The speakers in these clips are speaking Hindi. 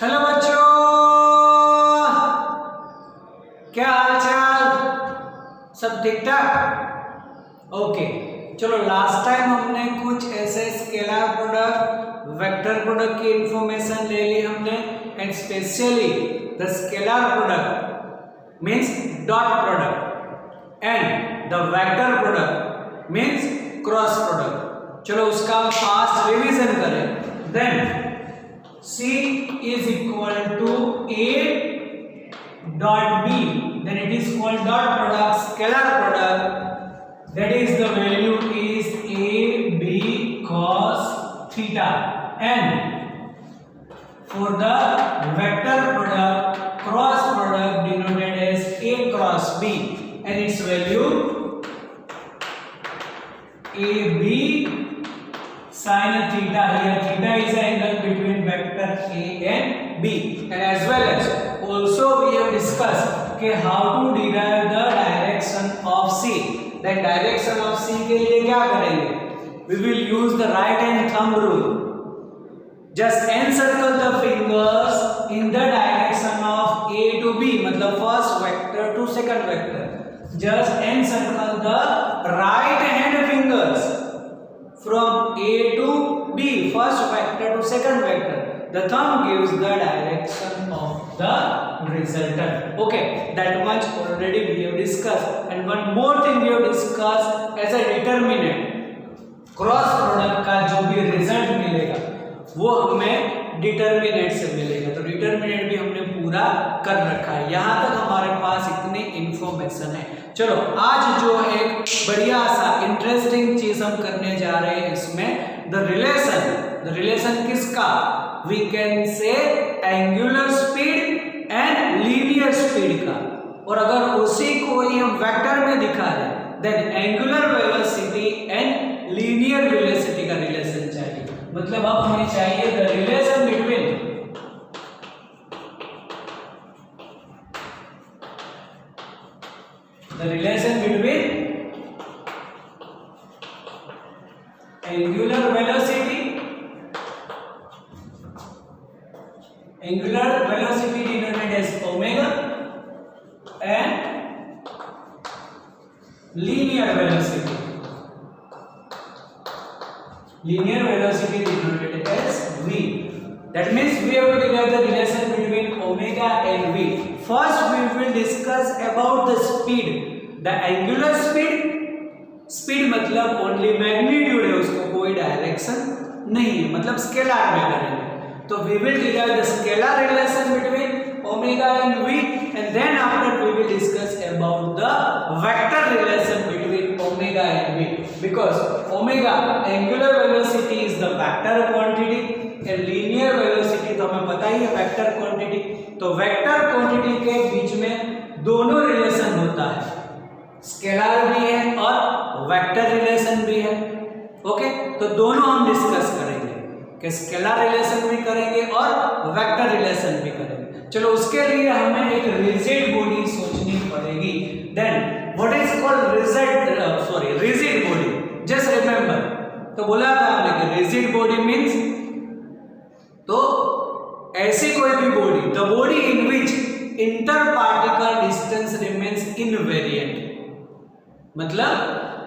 हेलो बच्चों, क्या हाल चाल? सब ठीक ठाक? ओके, चलो लास्ट टाइम हमने कुछ ऐसे स्केलर प्रोडक्ट, वेक्टर प्रोडक्ट की इंफॉर्मेशन ले ली हमने, and specially the scalar product means dot product and the vector product means cross product. चलो उसका फास्ट रिवीजन करें। Then C is equal to A dot B, then it is called dot product, scalar product, that is the value is A B cos theta, and for the vector product, cross product denoted as A cross B, and its value AB sin theta. Here theta is the angle between vector A and B, and as well as also we have discussed कि how to derive the direction of C. Then direction of C के लिए क्या करेंगे? We will use the right hand thumb rule. Just encircle the fingers in the direction of A to B, मतलब first vector to second vector. Just encircle the right hand fingers from A to B, first vector to second vector. The thumb gives the direction of the resultant. Okay, that much already we have discussed. And one more thing we have discussed as a determinant. Cross product का जो भी result मिलेगा वो हमें डिटर्मिनेंट से मिलेगा, तो डिटर्मिनेंट भी हमने पूरा कर रखा है। यहाँ तक हमारे पास इतनी इंफॉर्मेशन है। चलो आज जो एक बढ़िया सा इंटरेस्टिंग चीज हम करने जा रहे हैं इसमें द रिलेशन किसका? We can say angular speed and linear speed का, और अगर उसी को ही हम वेक्टर में दिखा दें then angular velocity and linear velocity का रिलेशन चाहिए। मतलब अब हमें चाहिए the relation between angular velocity denoted as omega and linear velocity denoted as v. That means we have to derive the relation between omega and v. First we will discuss about the speed. The angular speed मतलब ओनली मैग्नीट्यूड है, उसको कोई डायरेक्शन नहीं है, मतलब स्केलर में करेंगे। तो we will derive the scalar relation between omega and v, and then after we will discuss about the vector relation between omega and v, because omega angular velocity is the vector quantity and linear velocity तो हमें पता ही है वेक्टर क्वांटिटी। तो वेक्टर क्वांटिटी के बीच में दोनों रिलेशन होता है, स्केलर भी है और वेक्टर रिलेशन भी है। ओके, तो दोनों हम डिस्कस करेंगे कि स्केलर रिलेशन भी करेंगे और वेक्टर रिलेशन भी करेंगे। चलो उसके लिए हमें एक रिजिड बॉडी सोचनी पड़ेगी। Then what is called rigid body? Just remember, तो बोला था हमने कि रिजिड बॉडी मींस तो ऐसी कोई भी body, the body in which inter particle distance remains invariant, मतलब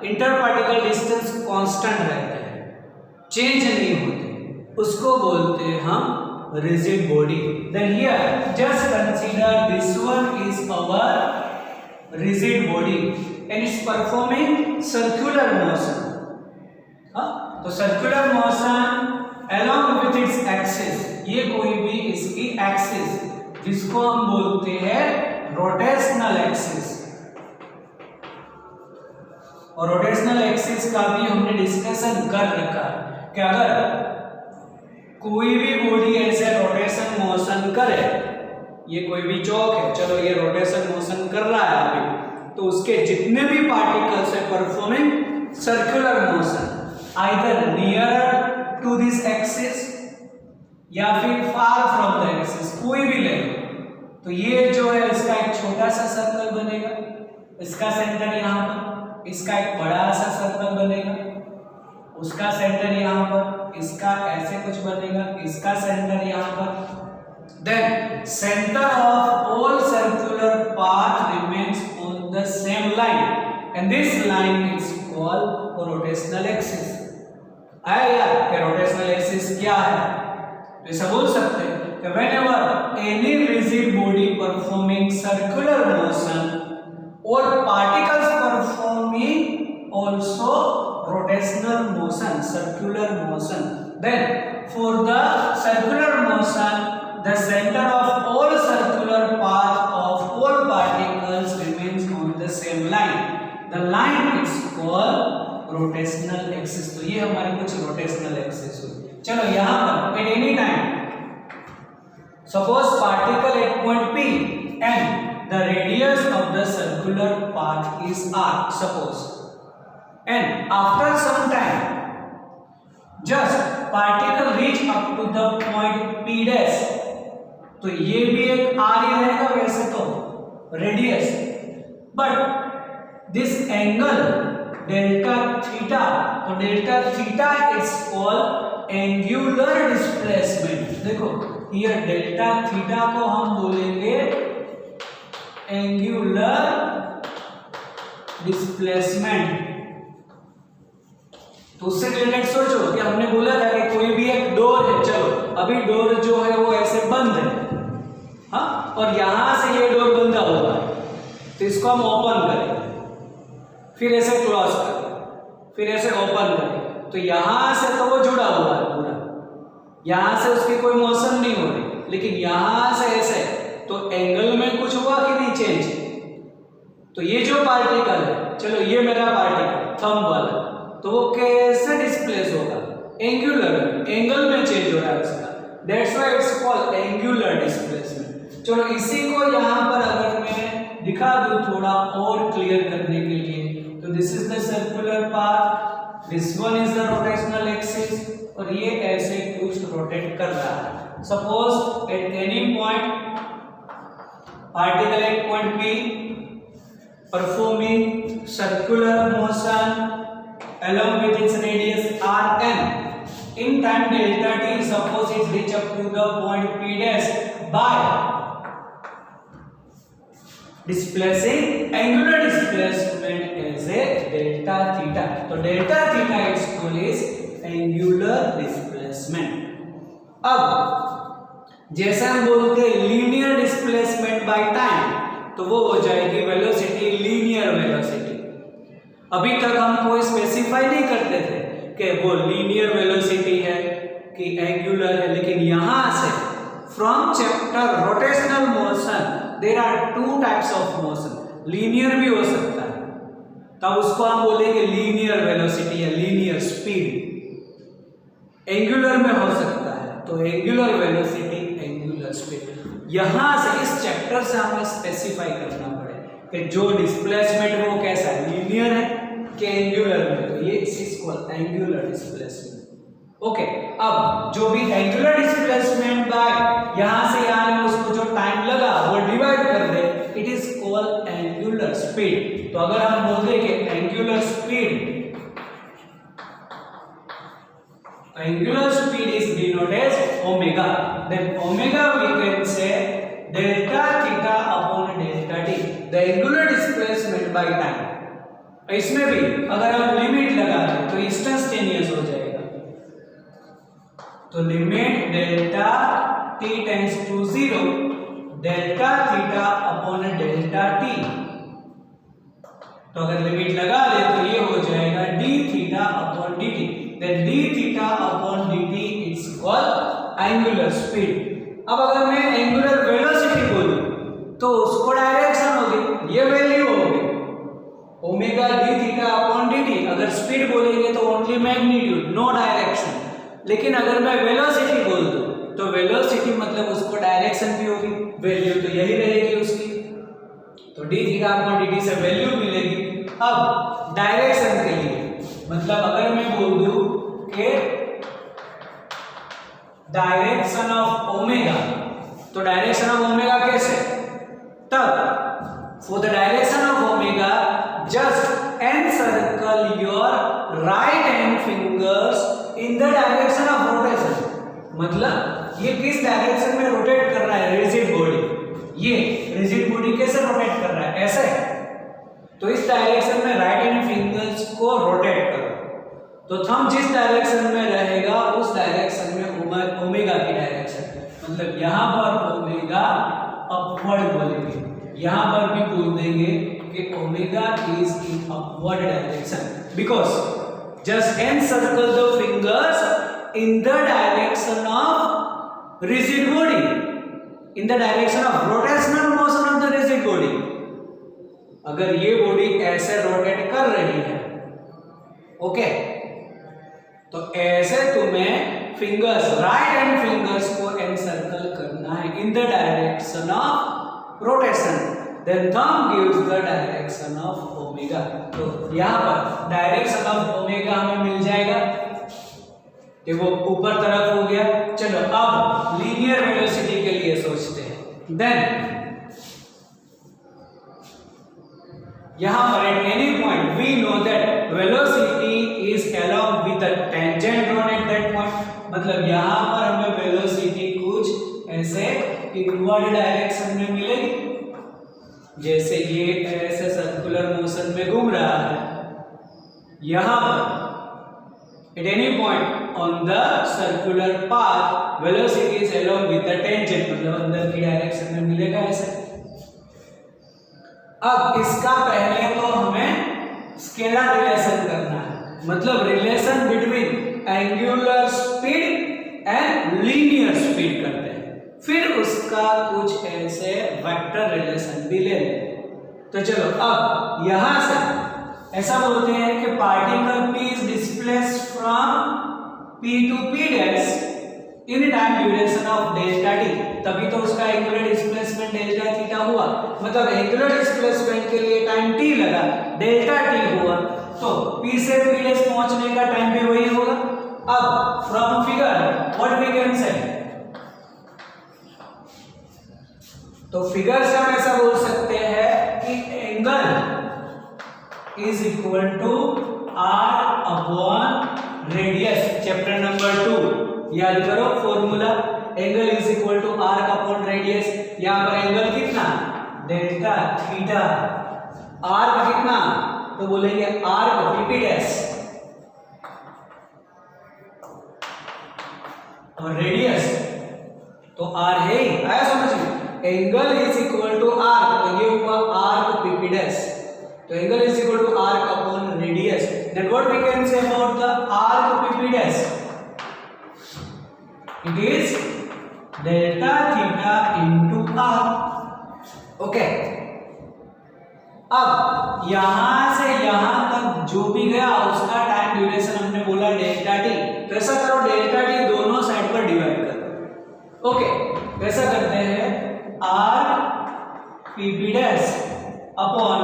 इंटर पार्टिकल डिस्टेंस कांस्टेंट रहते हैं, चेंज नहीं होते, उसको बोलते हैं हम rigid body. Then here just consider this one is our rigid body and it's performing circular motion. तो circular motion along with its axis, ये कोई भी इसकी एक्सिस जिसको हम बोलते हैं रोटेशनल एक्सिस, और रोटेशनल एक्सिस का भी हमने डिस्कशन कर रखा है कि अगर कोई भी बॉडी ऐसे रोटेशन मोशन करे, ये कोई भी चौक है, चलो ये रोटेशन मोशन कर रहा है अभी, तो उसके जितने भी पार्टिकल्स है performing circular motion either near to this axis या फिर फार फ्रॉम द एक्सिस, कोई भी ले, तो ये जो है इसका एक छोटा सा सर्कल बनेगा, इसका सेंटर यहाँ पर, इसका एक बड़ा सा सर्कल बनेगा, उसका सेंटर यहाँ पर, इसका ऐसे कुछ बनेगा, इसका सेंटर यहाँ पर, then center of all circular path remains on the same line and this line is called rotational axis. आया यार कि rotational axis क्या है? तो ऐसा बोल सकते हैं कि whenever any rigid body performing circular motion or particles performing also rotational motion, circular motion, then for the circular motion the center of all circular path of all particles remains on the same line. The line is called rotational axis. तो ये हमारी कुछ rotational axis हुई. चलो यहाँ पर at any time suppose particle at point P and the radius of the circular path is r, suppose, and after some time just particle reach up to the point P dash, तो ये भी एक r ही रहेगा वैसे तो radius, but this angle delta theta, तो delta theta is called angular displacement. देखो हियर डेल्टा थीटा को हम बोलेंगे एंगुलर डिस्प्लेसमेंट. तो उससे रिलेटेड सोचो कि हमने बोला था कि कोई भी एक डोर है, चलो अभी डोर जो है वो ऐसे बंद है, हाँ, और यहां से ये डोर बंदा होगा तो इसको हम ओपन करें, फिर ऐसे क्लोज करें, फिर ऐसे ओपन करें, तो यहां से तो वो जुड़ा हुआ है पूरा, यहां से उसकी कोई मोशन नहीं हो रही, लेकिन यहां से ऐसे तो एंगल में कुछ हुआ कि नहीं चेंज. तो ये जो पार्टिकल है, चलो ये मेरा पार्टिकल थंब वाला, तो वो कैसे डिस्प्लेस होगा? एंगुलर, एंगल में चेंज हो रहा है उसका, that's why it's called angular displacement. चलो इसी को यहाँ पर अगर मैं दिखा दूं थोड़ा और क्लियर करने के लिए, तो this is the circular path, this one is the rotational axis, और ये ऐसे कुछ रोटेट कर रहा है. Suppose eight any point particle at point P performing circular motion along with its radius rn in time delta t, suppose it reach up to the point P dash by displacing angular displacement as a delta theta. तो delta theta its called is angular displacement. अब जैसे हम बोलते हैं लीनियर डिस्प्लेसमेंट बाय टाइम, तो वो हो जाएगी वेलोसिटी, लीनियर वेलोसिटी. अभी तक हम कोई स्पेसिफाई नहीं करते थे कि वो लीनियर वेलोसिटी है कि एंगुलर है, लेकिन यहां से from chapter rotational motion there are two types of motion. Linear भी हो सकता है, तब उसको हम बोलेंगे लीनियर वेलोसिटी या लीनियर स्पीड. एंगुलर में हो सकता है तो एंगुलर वेलोसिटी, एंगुलर स्पीड. यहां से इस चैप्टर से हमें स्पेसिफाई करना पड़े कि जो डिस्प्लेसमेंट है वो कैसा है, लीनियर है कि एंगुलर में. तो ये is called angular displacement. Okay, अब जो भी एंगुलर डिस्प्लेसमेंट बाय यहां से यहां में उसको जो टाइम लगा वो डिवाइड कर दे, it is called angular speed. तो अगर हम बोलते हैं कि angular speed, angular speed is denoted as omega, then omega we can say delta theta upon delta t, the angular displacement by time. इसमें भी अगर हम लिमिट लगा दें तो इंस्टेंटेनियस हो जाएगा. तो limit delta t tends to 0 delta theta upon delta t. तो अगर लिमिट लगा ले तो ये हो जाएगा d theta upon dt. Then d theta upon dt is called angular speed. अब अगर मैं angular velocity बोलूं तो उसको डायरेक्शन होगी, ये वैल्यू होगी omega d theta upon dt. अगर स्पीड बोलेंगे तो ओनली मैग्नीट्यूड, नो डायरेक्शन. लेकिन अगर मैं वेलोसिटी बोल दूं तो वेलोसिटी मतलब उसको डायरेक्शन भी होगी, वैल्यू तो यही रहेगी उसकी. तो d theta upon dt से वैल्यू मिलेगी. अब डायरेक्शन के लिए मतलब अगर मैं बोल दूं कि डायरेक्शन ऑफ ओमेगा, तो डायरेक्शन ऑफ ओमेगा कैसे, तब for the direction of omega just encircle your right hand fingers in the direction of rotation. मतलब ये किस डायरेक्शन में रोटेट कर रहा है रिजिड बॉडी, ये रिजिड बॉडी कैसे रोटेट कर रहा है, ऐसे। तो इस डायरेक्शन में राइट हैंड फिंगर्स को रोटेट करो, तो थंब जिस डायरेक्शन में रहेगा उस डायरेक्शन में ओमेगा की डायरेक्शन, मतलब यहां पर ओमेगा अपवर्ड बोलेंगे, यहां पर भी बोल देंगे कि omega is in upward direction, because just encircle the fingers in the direction of rigid body, in the direction of rotational motion of the rigid body। अगर ये बॉडी ऐसे रोटेट कर रही है, ओके, तो ऐसे तुम्हें फिंगर्स, राइट हैंड फिंगर्स को एनसर्कल करना है in the direction of rotation, then thumb gives the direction of omega. तो यहां पर डायरेक्शन ऑफ ओमेगा हमें मिल जाएगा कि वो ऊपर तरफ हो गया। चलो अब लीनियर वेलोसिटी के लिए सोचते हैं। देन यहां पर at any point we know that velocity is along with the tangent drawn at that point, मतलब यहां पर हमें वेलोसिटी कुछ ऐसे इनवर्ड डायरेक्शन में मिलेगी, जैसे ये ऐसे सर्कुलर मोशन में घूम रहा है। यहां पर at any point on the circular path velocity is along with the tangent, मतलब अंदर की डायरेक्शन में मिलेगा ऐसे। अब इसका पहले तो हमें स्केलर रिलेशन करना है, मतलब relation between angular speed and linear speed करते हैं, फिर उसका कुछ ऐसे वेक्टर रिलेशन भी ले लें। तो चलो अब यहां से ऐसा बोलते हैं कि particle P is displaced from P to P dash in time duration of delta t, तभी तो उसका एंगुलर डिस्प्लेसमेंट डेल्टा थीटा हुआ, मतलब एंगुलर डिस्प्लेसमेंट के लिए टाइम t लगा, डेल्टा t हुआ, तो P से P डैश पहुंचने का टाइम भी वही होगा। अब from figure what we can say, तो फिगर से हम ऐसा बोल सकते हैं कि angle is equal to r upon radius. Chapter number 2 याद करो formula, angle is equal to arc upon radius. यहां पर एंगल कितना, डेल्टा थीटा, आर्क कितना, तो बोलेंगे आर्क पीपी डैश, और रेडियस तो आर है ही, आया समझ में। Angle is equal to arc, तो ये हुआ आर्क पीपी डैश, तो angle is equal to arc upon radius. Then what we can say about the arc PP dash, it is delta theta into r, okay. अब यहां से यहां तक जो भी गया उसका टाइम ड्यूरेशन हमने बोला डेल्टा टी, तो ऐसा करो डेल्टा टी दोनों साइड पर डिवाइड करो, ओके। ऐसा करते हैं r pb dash upon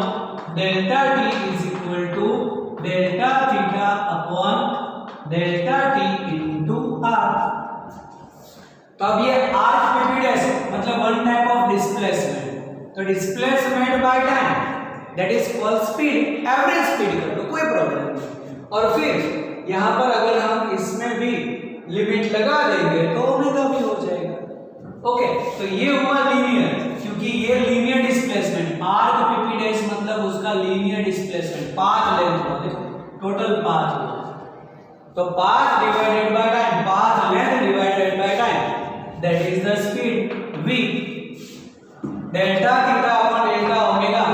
delta t is equal to delta theta upon delta t into r। तो अब ये आर्क पीपी डैश मतलब वन टाइप ऑफ डिस्प्लेसमेंट, तो displacement by time that is called speed, average speed कर लो कोई प्रॉब्लम नहीं। और फिर यहां पर अगर हम इसमें भी लिमिट लगा देंगे तो ओमेगा भी हो जाएगा, ओके। तो ये हुआ लीनियर, क्योंकि ये linear displacement, arc PP dash मतलब उसका लीनियर डिस्प्लेसमेंट, पाथ लेंथ हुआ, देखो टोटल पाथ हुआ, तो path divided by time, path length divided by time, that is the speed v, delta theta upon delta omega,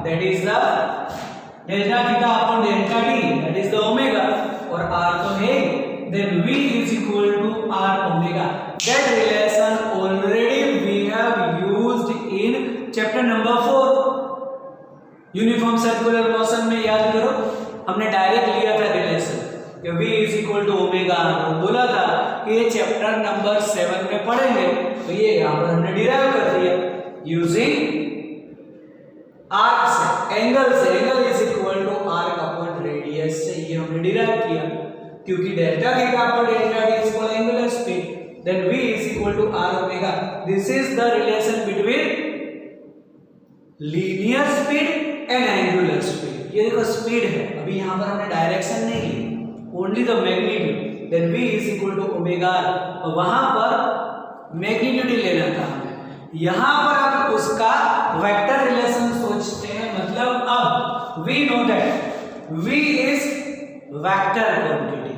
that is the delta theta upon delta t, that is the omega, और r तो है, then v is equal to r omega। that relation already we have used in chapter number 4 uniform circular motion में, याद करो हमने डायरेक्ट लिया था रिलेशन कि v is equal to omega, बोला था कि ये चैप्टर नंबर 7 में पढ़ेंगे, तो ये यहाँ पर हमने डिराइव कर दिया यूजिंग आर्क से, एंगल से, angle is equal to arc upon radius से ये हमने डिराइव किया, क्योंकि delta theta upon delta t is called angular speed, then v is equal to r omega. This is the relation between linear speed and angular speed. ये देखो स्पीड है, अभी यहाँ पर हमने डायरेक्शन नहीं ली, only the magnitude, then v is equal to omega r। और वहां पर मैग्नीट्यूड लेना था हमें, यहां पर आप उसका वेक्टर रिलेशन सोचते हैं, मतलब अब we know that v is vector quantity,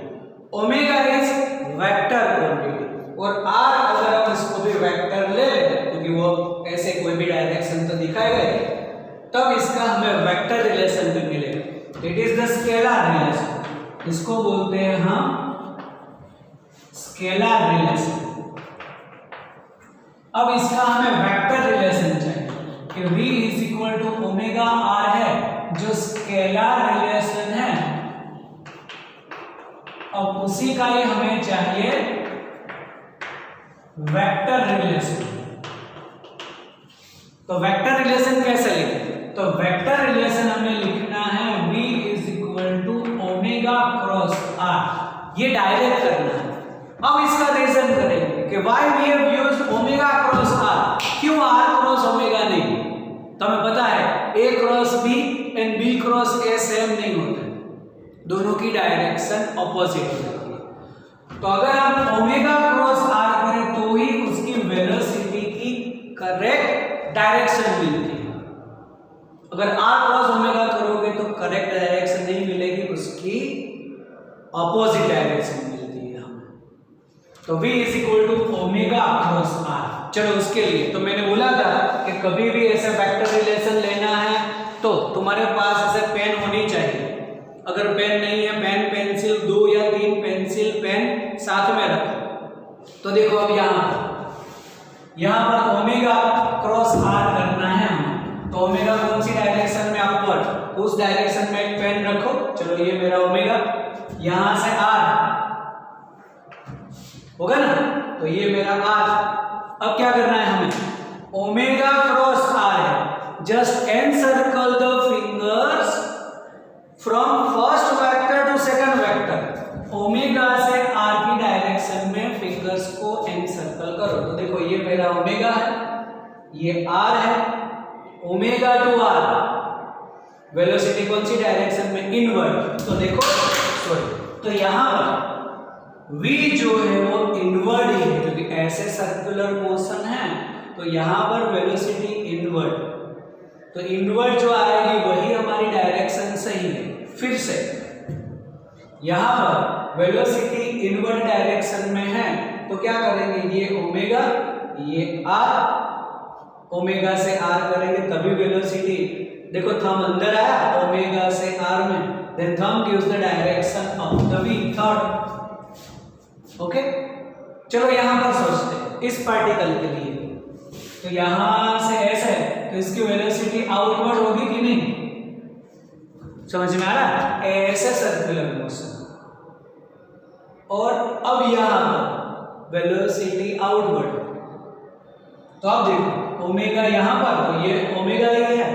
omega is vector quantity, और r अगर आप इसको भी वेक्टर ले लें क्योंकि वो ऐसे कोई भी डायरेक्शन तो दिखाएगा, तब इसका हमें वेक्टर रिलेशन भी मिलेगा। It is the scalar relation, इसको बोलते हैं हम स्केलर रिलेशन। अब इसका हमें वेक्टर रिलेशन चाहिए कि v is equal to omega r है जो स्केलर रिलेशन है, अब उसी का ही हमें चाहिए वेक्टर रिलेशन। तो वेक्टर रिलेशन कैसे लिखें? तो वेक्टर रिलेशन हमें लिखना है v is equal to omega cross r, ये डायरेक्ट करना है। अब इसका रीजन करेंगे कि why we have used omega cross r, क्यों r क्रॉस ओमेगा नहीं? तो हमें पता है a cross b and b cross a same नहीं होते, दोनों की डायरेक्शन ऑपोजिट हो जाती है। तो अगर हम ओमेगा क्रॉस r करें तो ही उसकी वेलोसिटी की करेक्ट डायरेक्शन मिलती है। अगर r क्रॉस ओमेगा करोगे तो करेक्ट डायरेक्शन नहीं मिलेगी, उसकी ऑपोजिट डायरेक्शन मिलती है हमें। तो v is equal to omega cross r। चलो उसके लिए तो मैंने बोला था कि कभी भी ऐसे वेक्टर रिलेशन लेना है तो तुम्हारे पास ऐसे पेन होनी चाहिए। अगर पेन नहीं है, पेन पेंसिल 2 या 3 पेंसिल पेन साथ में रखो। तो देखो अब यहाँ पर ओमेगा क्रॉस r करना है हमें, तो ओमेगा कौन सी डायरेक्शन में? अपवर्ड, उस डायरेक्शन में एक पेन रखो। चलो ये मेरा ओमेगा, यहां से r होगा ना, तो ये मेरा r। अब क्या करना है हमें? ओमेगा क्रॉस r है, just encircle the fingers from first vector to second vector. Omega से r की डायरेक्शन में फिंगर्स को एनसर्कल करो। तो देखो ये मेरा ओमेगा है, ये r है, ओमेगा टू r, वेलोसिटी कौन सी डायरेक्शन में? इनवर्ड। तो देखो सॉरी, तो यहां पर v जो है वो इनवर्ड ही है क्योंकि ऐसे सर्कुलर मोशन है, तो यहां पर वेलोसिटी इनवर्ड, तो इनवर्ड जो आएगी वही हमारी डायरेक्शन सही है। फिर से यहां पर वेलोसिटी इनवर्ड डायरेक्शन में है तो क्या करेंगे? ये ओमेगा, ये r, ओमेगा से r करेंगे तभी वेलोसिटी, देखो थंब अंदर आया ओमेगा से r में, then thumb gives the direction of the v, third. Okay, चलो यहां पर सोचते हैं इस पार्टिकल के लिए, तो यहां से ऐसे है तो इसकी वेलोसिटी आउटवर्ड होगी कि नहीं? समझ में आ रहा है? ऐसे सर्कुलर मोशन, और अब यहां पर वेलोसिटी आउटवर्ड। तो अब देखो ओमेगा यहां पर, तो ये ओमेगा ही है।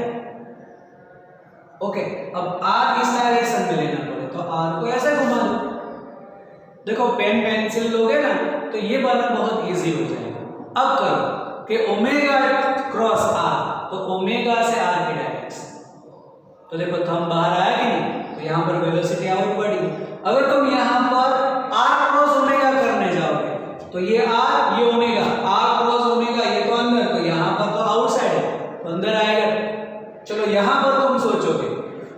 ओके, अब r इस डायरेक्शन में लेना पड़े तो r को ऐसे घुमा दो। देखो पेन पेंसिल लोगे ना तो ये वाला बहुत इजी हो जाएगा। अब करो कि ओमेगा क्रॉस r, तो ओमेगा से r की डायरेक्शन, तो देखो थंब बाहर आया कि नहीं, तो यहाँ पर वेलोसिटी आउटवर्ड ही। अगर तुम यहाँ पर r क्रॉस ओमेगा करने जाओगे तो ये r, ये ओमेगा, r क्रॉस ओमेगा, ये तो अंदर, तो यहाँ पर तो आउटसाइड है तो अंदर आएगा। चलो यहाँ पर तुम सोचोगे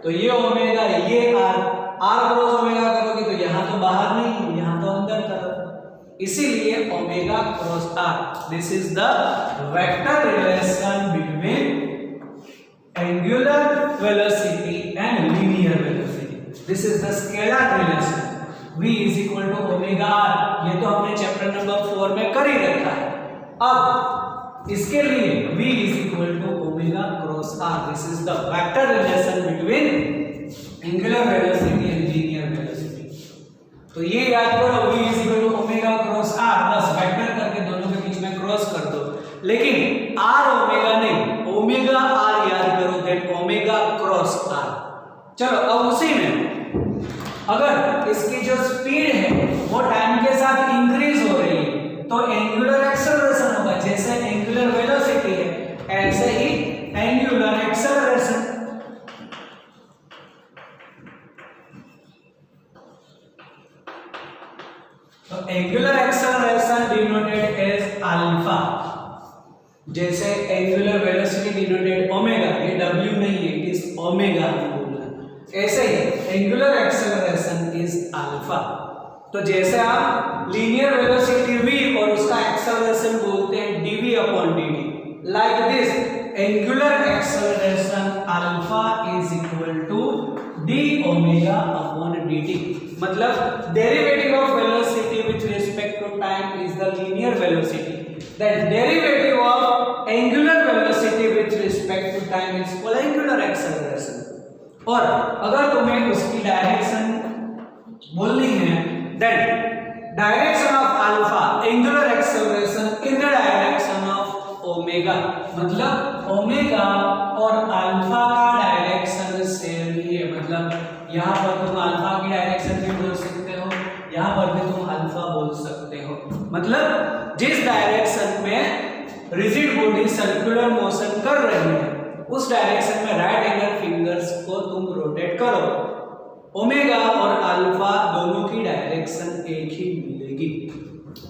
तो ये ओमेगा, ये r क्रॉस ओमेगा करोगे तो यहाँ तो बाहर नहीं, यहाँ तो अंदर तरफ, इसीलिए omega cross r। This is the vector relation between angular velocity and linear velocity. This is the scalar relation. V is equal to omega r. ये तो हमने चैप्टर नंबर 4 में कर ही रखा है। अब इसके लिए V is equal to omega cross r. This is the vector relation between angular velocity and linear velocity. तो ये याद करो, V is equal to omega cross r, बस वेक्टर करके दोनों के बीच में क्रॉस कर दो। लेकिन r ओमेगा नहीं, ओमेगा r याद करो, देन ओमेगा क्रॉस r। चलो अब उसी में अगर इसकी जो स्पीड है वो टाइम के साथ इंक्रीज हो रही है तो एंगुलर एक्सेलरेशन होगा। जैसे एंगुलर वेलोसिटी है ऐसे ही एंगुलर एक्सेलरेशन। जैसे एंगुलर वेलोसिटी डिनोटेड ओमेगा, ये w नहीं है, इट इज ओमेगा हम बोल रहे हैं। ऐसे ही एंगुलर एक्सेलरेशन इज अल्फा। तो जैसे आप लीनियर वेलोसिटी v और उसका एक्सेलरेशन बोलते हैं dv upon dt, like this angular acceleration alpha is equal to d omega upon dt। मतलब derivative of velocity with respect to time is the linear velocity, that derivative of angular velocity with respect to time is called angular acceleration. और अगर तुम्हें उसकी डायरेक्शन बोलनी है, then direction of alpha angular acceleration in the direction of omega, मतलब ओमेगा और अल्फा का डायरेक्शन सेम ही है। मतलब यहाँ पर तुम अल्फा की डायरेक्शन भी बोल सकते हो, यहाँ पर भी तुम अल्फा बोल सकते हो। मतलब जिस डायरेक्शन में रिजिड बॉडी सर्कुलर मोशन कर रही है उस डायरेक्शन में राइट एंगल फिंगर्स को तुम रोटेट करो, ओमेगा और अल्फा दोनों की डायरेक्शन एक ही मिलेगी।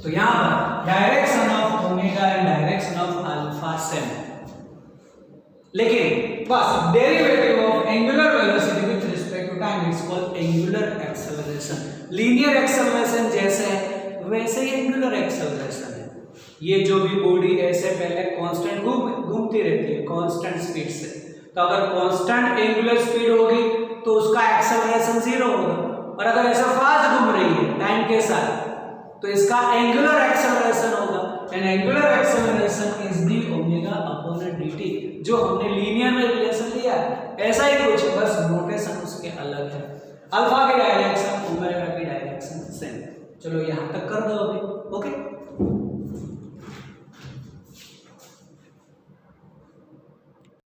तो यहाँ पर direction of omega and direction of alpha same, लेकिन बस derivative of angular velocity with respect to time is called angular acceleration. Linear acceleration जैसे है वैसे ही एंगुलर एक्सेलरेशन है। ये जो भी बॉडी ऐसे पहले कांस्टेंट घूमती रहती है कांस्टेंट स्पीड से, तो अगर कांस्टेंट एंगुलर स्पीड होगी तो उसका एक्सेलरेशन 0 होगा, और अगर ऐसा फास्ट घूम रही है टाइम के साथ तो इसका एंगुलर एक्सेलरेशन होगा, and angular acceleration is D omega upon dt, जो हमने लीनियर में रिलेशन लिया ऐसा ही कुछ है, बस नोटेशन उसके अलग है। अल्फा की डायरेक्शन ओमेगा की डायरेक्शन सेम। चलो यहाँ तक कर दो अभी।